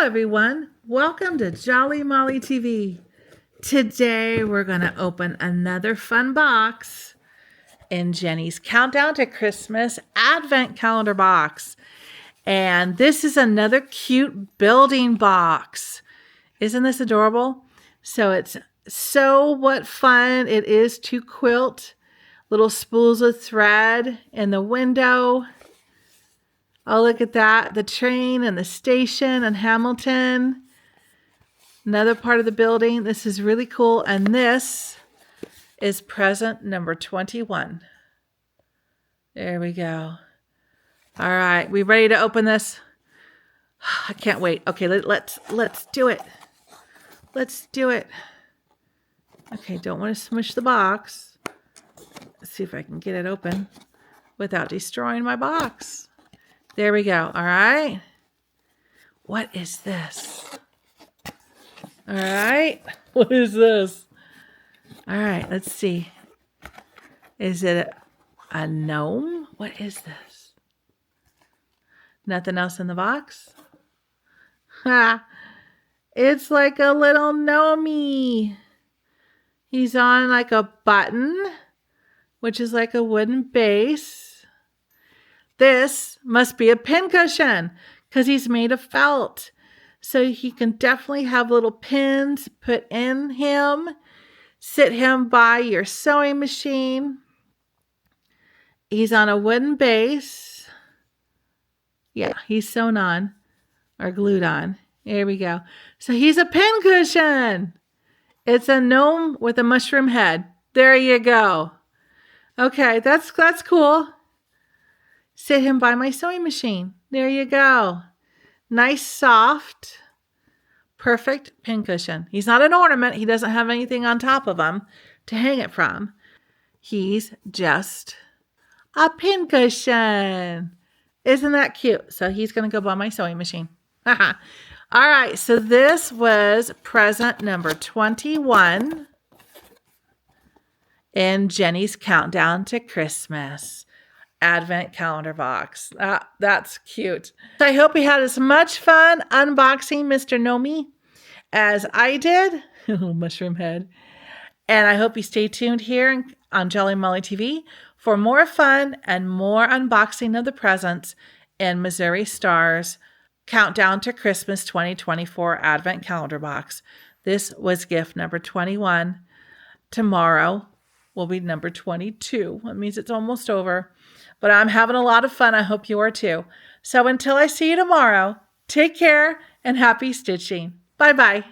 everyone. Welcome to Jolly Molly TV. Today we're going to open another fun box in Jenny's Countdown to Christmas Advent Calendar box. And this is another cute building box. Isn't this adorable? What fun it is to quilt. Little spools of thread in the window. Oh, look at that. The train and the station and Hamilton. Another part of the building. This is really cool. And this is present number 21. There we go. All right. We ready to open this? I can't wait. Okay, let's do it. Let's do it. Okay, don't want to smush the box. Let's see if I can get it open without destroying my box. There we go. All right. What is this? All right. What is this? All right. Let's see. Is it a gnome? What is this? Nothing else in the box? Ha! It's like a little gnomey. He's on like a button, which is like a wooden base. This must be a pincushion because he's made of felt. So he can definitely have little pins put in him. Sit him by your sewing machine. He's on a wooden base. Yeah, he's sewn on or glued on. There we go. So he's a pincushion. It's a gnome with a mushroom head. There you go. Okay, that's cool. Sit him by my sewing machine. There you go. Nice, soft, perfect pincushion. He's not an ornament. He doesn't have anything on top of him to hang it from. He's just a pincushion. Isn't that cute? So he's going to go by my sewing machine. All right. So this was present number 21 in Jenny's Countdown to Christmas Advent Calendar box. That's cute. I hope you had as much fun unboxing Mr. Nomi as I did. Mushroom head. And I hope you stay tuned here on Jolly Molly TV for more fun and more unboxing of the presents in Missouri Star's Countdown to Christmas 2024 Advent Calendar box. This was gift number 21. Tomorrow will be number 22. That means it's almost over. But I'm having a lot of fun. I hope you are too. So until I see you tomorrow, take care and happy stitching. Bye-bye.